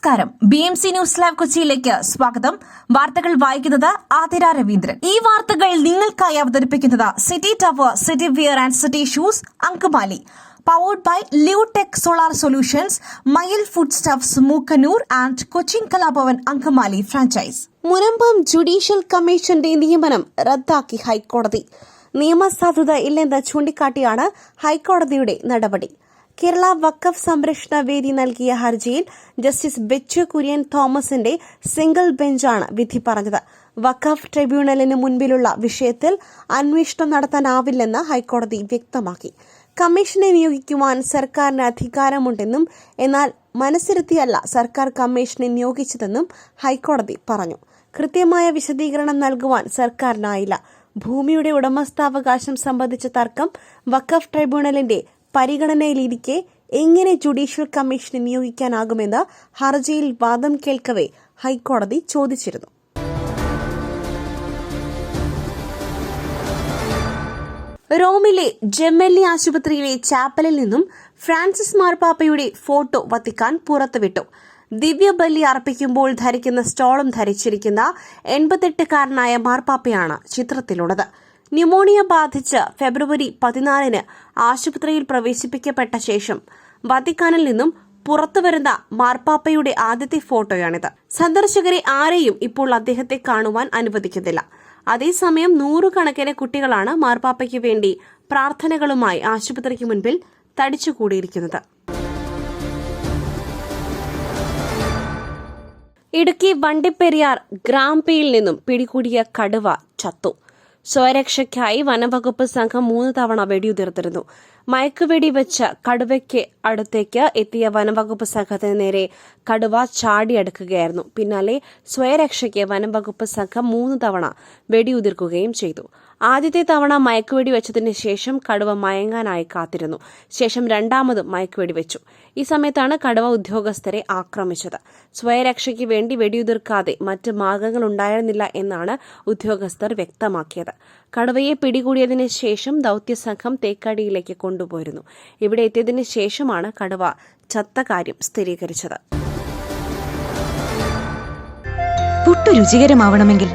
നമസ്കാരം. BMC news live കൊച്ചിയിലേക്ക് സ്വാഗതം. വാർത്തകൾ വായിക്കുന്നത് ആതിര രവീന്ദ്രൻ. ഈ വാർത്തകൾ നിങ്ങൾക്കായി അവതരിപ്പിക്കുന്നത് city tower, city wear and city shoes, Angamaly. Powered by Leotech solar solutions, Mayil food stuffs, Mookkannoor and Cochin Kalabhavan Angamaly franchise. Munambam judicial കമ്മീഷന്റെ നിയമനം റദ്ദാക്കി ഹൈക്കോടതി. നിയമസാധുത ഇല്ലെന്ന് ചൂണ്ടിക്കാട്ടിയാണ് ഹൈക്കോടതിയുടെ നടപടി. കേരള വഖഫ് സംരക്ഷണ വേദി നൽകിയ ഹർജിയിൽ ജസ്റ്റിസ് ബെച്ചു കുര്യൻ തോമസിന്റെ സിംഗിൾ ബെഞ്ചാണ് വിധി പറഞ്ഞത്. വഖഫ് ട്രിബ്യൂണലിന് മുൻപിലുള്ള വിഷയത്തിൽ അന്വേഷണം നടത്താനാവില്ലെന്ന് ഹൈക്കോടതി വ്യക്തമാക്കി. കമ്മീഷനെ നിയോഗിക്കുവാൻ സർക്കാരിന് അധികാരമുണ്ടെന്നും എന്നാൽ മനസ്സിരുത്തിയല്ല സർക്കാർ കമ്മീഷനെ നിയോഗിച്ചതെന്നും ഹൈക്കോടതി പറഞ്ഞു. കൃത്യമായ വിശദീകരണം നൽകുവാൻ സർക്കാരിനായില്ല. ഭൂമിയുടെ ഉടമസ്ഥാവകാശം സംബന്ധിച്ച തർക്കം വഖഫ് ട്രിബ്യൂണലിന്റെ പരിഗണനയിലിരിക്കെ എങ്ങനെ ജുഡീഷ്യൽ കമ്മീഷനെ നിയോഗിക്കാനാകുമെന്ന് ഹർജിയിൽ വാദം കേൾക്കവെ ഹൈക്കോടതി ചോദിച്ചിരുന്നു. റോമിലെ ജെമ്മല്ലി ആശുപത്രിയിലെ ചാപ്പലിൽ നിന്നും ഫ്രാൻസിസ് മാർപ്പാപ്പയുടെ ഫോട്ടോ വത്തിക്കാൻ പുറത്തുവിട്ടു. ദിവ്യബലി അർപ്പിക്കുമ്പോൾ ധരിക്കുന്ന സ്റ്റോളും ധരിച്ചിരിക്കുന്ന 88-കാരനായ മാർപ്പാപ്പയാണ് ചിത്രത്തിലുള്ളത്. ന്യൂമോണിയ ബാധിച്ച് ഫെബ്രുവരി 14-ന് ആശുപത്രിയിൽ പ്രവേശിപ്പിക്കപ്പെട്ട ശേഷം വത്തിക്കാനിൽ നിന്നും പുറത്തുവരുന്ന മാർപ്പാപ്പയുടെ ആദ്യത്തെ ഫോട്ടോയാണിത്. സന്ദർശകരെ ആരെയും ഇപ്പോൾ അദ്ദേഹത്തെ കാണുവാൻ അനുവദിക്കുന്നില്ല. അതേസമയം 100 കുട്ടികളാണ് മാർപ്പാപ്പയ്ക്ക് വേണ്ടി പ്രാർത്ഥനകളുമായി ആശുപത്രിക്ക് മുൻപിൽ തടിച്ചുകൂടിയിരിക്കുന്നത്. ഇടുക്കി വണ്ടിപ്പെരിയാർ ഗ്രാംപേയിൽ നിന്നും പിടികൂടിയ കടുവ ചത്തു. സ്വയരക്ഷയ്ക്കായി വനംവകുപ്പ് സംഘം 3 തവണ വെടിയുതിർത്തിരുന്നു. മയക്കുവെടി വെച്ച് കടുവയ്ക്ക് അടുത്തേക്ക് എത്തിയ വനംവകുപ്പ് സംഘത്തിന് നേരെ കടുവ ചാടിയടുക്കുകയായിരുന്നു. പിന്നാലെ സ്വയരക്ഷയ്ക്ക് വനംവകുപ്പ് സംഘം 3 തവണ വെടിയുതിർക്കുകയും ചെയ്തു. ആദ്യത്തെ തവണ മയക്കുവെടി വെച്ചതിന് ശേഷം കടുവ മയങ്ങാനായി കാത്തിരുന്നു. ശേഷം രണ്ടാമതും മയക്കുവെടി വെച്ചു. ഈ സമയത്താണ് കടുവ ഉദ്യോഗസ്ഥരെ ആക്രമിച്ചത്. സ്വയരക്ഷയ്ക്ക് വേണ്ടി വെടിയുതിർക്കാതെ മറ്റ് മാർഗങ്ങളുണ്ടായിരുന്നില്ല എന്നാണ് ഉദ്യോഗസ്ഥർ വ്യക്തമാക്കിയത്. കടുവയെ പിടികൂടിയതിന് ശേഷം ദൌത്യസംഘം തേക്കടിയിലേക്ക് കൊണ്ടുപോയിരുന്നു. ഇവിടെ എത്തിയതിന് ശേഷമാണ് കടുവ ചത്ത കാര്യം സ്ഥിരീകരിച്ചത്. പുട്ടു രുചികരമാവണമെങ്കിൽ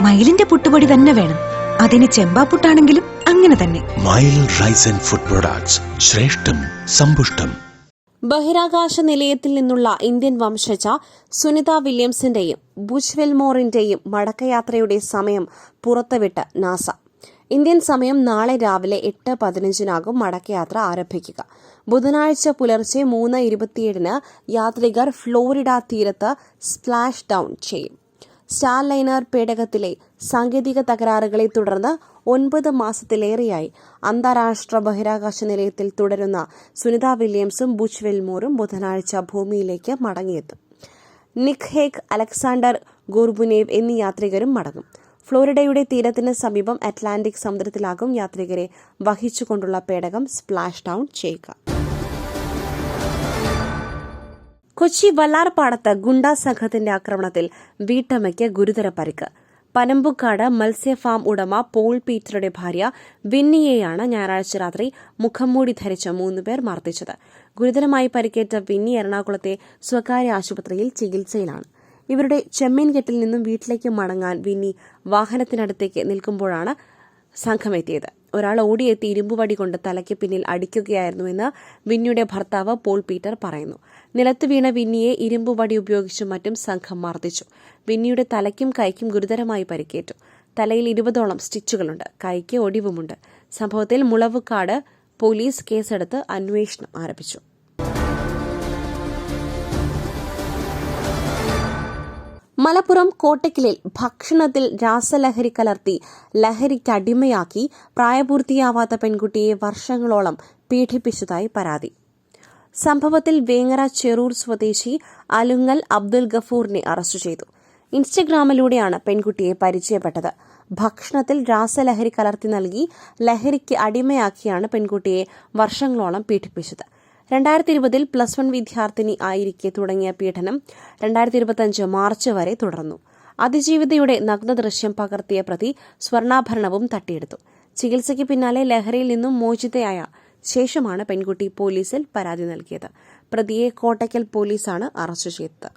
മയിലിന്റെ പുട്ടുപൊടി തന്നെ വേണം. അതിന് ചെമ്പാപ്പുട്ടാണെങ്കിലും അങ്ങനെ തന്നെ. മയിൽ റൈസ് ആൻഡ് ഫുഡ് പ്രൊഡക്ട്സ്, ശ്രേഷ്ഠം സമ്പുഷ്ടം. ബഹിരാകാശ നിലയത്തിൽ നിന്നുള്ള ഇന്ത്യൻ വംശജ സുനിത വില്യംസിന്റെയും ബുച്ച് വെൽമോറിന്റെയും മടക്കയാത്രയുടെ സമയം പുറത്തുവിട്ട് നാസ. ഇന്ത്യൻ സമയം നാളെ രാവിലെ 8:15 മടക്കയാത്ര ആരംഭിക്കുക. ബുധനാഴ്ച പുലർച്ചെ 3:27 യാത്രികർ ഫ്ലോറിഡ തീരത്ത് സ്പ്ലാഷ് ഡൌൺ ചെയ്യും. സ്റ്റാർ ലൈനർ പേടകത്തിലെ സാങ്കേതിക തകരാറുകളെ തുടർന്ന് 9 മാസത്തിലേറെയായി അന്താരാഷ്ട്ര ബഹിരാകാശ നിലയത്തിൽ തുടരുന്ന സുനിത വില്യംസും ബുച്ച് വെൽമോറും ബുധനാഴ്ച ഭൂമിയിലേക്ക് മടങ്ങിയെത്തും. നിക് ഹേഗ്, അലക്സാണ്ടർ ഗോർബുനേവ് എന്നീ യാത്രികരും മടങ്ങും. ഫ്ലോറിഡയുടെ തീരത്തിന് സമീപം അറ്റ്ലാന്റിക് സമുദ്രത്തിലാകും യാത്രികരെ വഹിച്ചുകൊണ്ടുള്ള പേടകം സ്പ്ലാഷ് ഡൌൺ ചെയ്യുക. കൊച്ചി വല്ലാർപാടത്ത് ഗുണ്ടാ സംഘത്തിന്റെ ആക്രമണത്തിൽ വീട്ടമ്മയ്ക്ക് ഗുരുതര പരിക്ക്. പനമ്പുക്കാട് മത്സ്യഫാം ഉടമ പോൾ പീറ്ററുടെ ഭാര്യ വിന്നിയെയാണ് ഞായറാഴ്ച രാത്രി മുഖംമൂടി ധരിച്ച 3 പേർ മർദ്ദിച്ചത്. ഗുരുതരമായി പരിക്കേറ്റ വിന്നി എറണാകുളത്തെ സ്വകാര്യ ആശുപത്രിയിൽ ചികിത്സയിലാണ്. ഇവരുടെ ചെമ്മീൻകെട്ടിൽ നിന്നും വീട്ടിലേക്ക് മടങ്ങാൻ വിന്നി വാഹനത്തിനടുത്തേക്ക് നിൽക്കുമ്പോഴാണ് സംഘമെത്തിയത്. ഒരാൾ ഓടിയെത്തി ഇരുമ്പുവടി കൊണ്ട് തലയ്ക്ക് പിന്നിൽ അടിക്കുകയായിരുന്നുവെന്ന് വിന്നിയുടെ ഭർത്താവ് പോൾ പീറ്റർ പറയുന്നു. നിലത്ത് വീണ വിന്നിയെ ഇരുമ്പുവടി ഉപയോഗിച്ചും മറ്റും സംഘം മർദ്ദിച്ചു. വിന്നിയുടെ തലയ്ക്കും കൈക്കും ഗുരുതരമായി പരിക്കേറ്റു. തലയിൽ 20ഓളം സ്റ്റിച്ചുകളുണ്ട്. കൈക്ക് ഒടിവുമുണ്ട്. സംഭവത്തിൽ മുളവുകാട് പോലീസ് കേസെടുത്ത് അന്വേഷണം ആരംഭിച്ചു. മലപ്പുറം കോട്ടക്കലിൽ ഭക്ഷണത്തിൽ രാസലഹരി കലർത്തി ലഹരിക്കടിമയാക്കി പ്രായപൂർത്തിയാവാത്ത പെൺകുട്ടിയെ വർഷങ്ങളോളം പീഡിപ്പിച്ചതായി പരാതി. സംഭവത്തിൽ വേങ്ങര ചെറൂർ സ്വദേശി അലുങ്ങൽ അബ്ദുൽ ഗഫൂറിനെ അറസ്റ്റ് ചെയ്തു. ഇൻസ്റ്റഗ്രാമിലൂടെയാണ് പെൺകുട്ടിയെ പരിചയപ്പെട്ടത്. ഭക്ഷണത്തിൽ രാസലഹരി കലർത്തി നൽകി ലഹരിക്ക് അടിമയാക്കിയാണ് പെൺകുട്ടിയെ വർഷങ്ങളോളം പീഡിപ്പിച്ചത്. 2020 +1 വിദ്യാർത്ഥിനി ആയിരിക്കെ തുടങ്ങിയ പീഡനം 2025 മാർച്ച് വരെ തുടർന്നു. അതിജീവിതയുടെ നഗ്നദൃശ്യം പകർത്തിയ പ്രതി സ്വർണ്ണാഭരണവും തട്ടിയെടുത്തു. ചികിത്സയ്ക്ക് പിന്നാലെ ലഹരിയിൽ നിന്നും മോചിതയായ ശേഷമാണ് പെൺകുട്ടി പോലീസിൽ പരാതി നൽകിയത്. പ്രതിയെ കോട്ടയ്ക്കൽ പോലീസാണ് അറസ്റ്റ് ചെയ്തത്.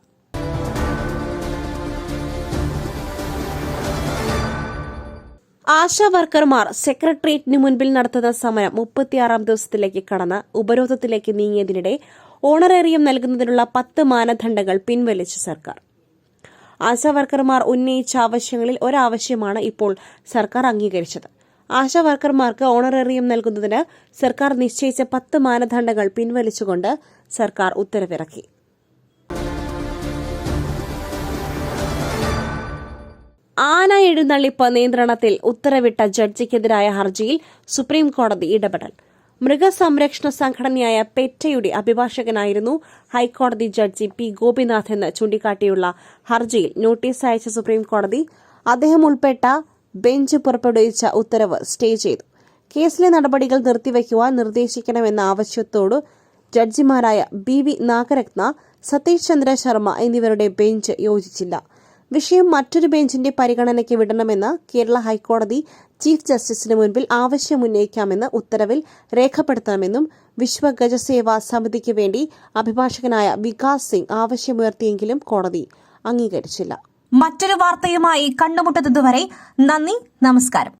ആശാ വർക്കർമാർ സെക്രട്ടേറിയറ്റിന് മുൻപിൽ നടത്തുന്ന സമരം 36 ദിവസത്തിലേക്ക് കടന്ന് ഉപരോധത്തിലേക്ക് നീങ്ങിയതിനിടെ ഓണറേറിയം നൽകുന്നതിനുള്ള 10 മാനദണ്ഡങ്ങൾ പിൻവലിച്ച് സർക്കാർ. ആശാ വർക്കർമാർ ഉന്നയിച്ച ആവശ്യങ്ങളിൽ ഒരാവശ്യമാണ് ഇപ്പോൾ സർക്കാർ അംഗീകരിച്ചത്. ആശാ വർക്കർമാർക്ക് ഓണറേറിയം നൽകുന്നതിന് സർക്കാർ നിശ്ചയിച്ച 10 മാനദണ്ഡങ്ങൾ പിൻവലിച്ചുകൊണ്ട് സർക്കാർ ഉത്തരവിറക്കി. ആന എഴുന്നള്ളിപ്പ് നിയന്ത്രണത്തിൽ ഉത്തരവിട്ട ജഡ്ജിക്കെതിരായ ഹർജിയിൽ സുപ്രീം കോടതി ഇടപെടൽ. മൃഗസംരക്ഷണ സംഘടനയായ പെറ്റയുടെ അഭിഭാഷകനായിരുന്നു ഹൈക്കോടതി ജഡ്ജി പി ഗോപിനാഥ് എന്ന് ചൂണ്ടിക്കാട്ടിയുള്ള ഹർജിയിൽ നോട്ടീസ് അയച്ച സുപ്രീം കോടതി അദ്ദേഹം ഉൾപ്പെട്ട ബെഞ്ച് പുറപ്പെടുവിച്ച ഉത്തരവ് സ്റ്റേ ചെയ്തു. കേസിലെ നടപടികൾ നിർത്തിവെക്കുവാൻ നിർദ്ദേശിക്കണമെന്ന ആവശ്യത്തോട് ജഡ്ജിമാരായ ബി നാഗരത്ന, സതീഷ് ചന്ദ്ര ശർമ്മ എന്നിവരുടെ ബെഞ്ച് യോജിച്ചില്ല. വിഷയം മറ്റൊരു ബെഞ്ചിന്റെ പരിഗണനയ്ക്ക് വിടണമെന്ന് കേരള ഹൈക്കോടതി ചീഫ് ജസ്റ്റിസിന് മുൻപിൽ ആവശ്യമുന്നയിക്കാമെന്ന് ഉത്തരവിൽ രേഖപ്പെടുത്തണമെന്നും വിശ്വ ഗജസേവാ സമിതിക്ക് വേണ്ടി അഭിഭാഷകനായ വികാസ് സിംഗ് ആവശ്യമുയർത്തിയെങ്കിലും കോടതി അംഗീകരിച്ചില്ല. മറ്റൊരു വാർത്തയുമായി കണ്ടുമുട്ടുന്നതുവരെ നന്ദി, നമസ്കാരം.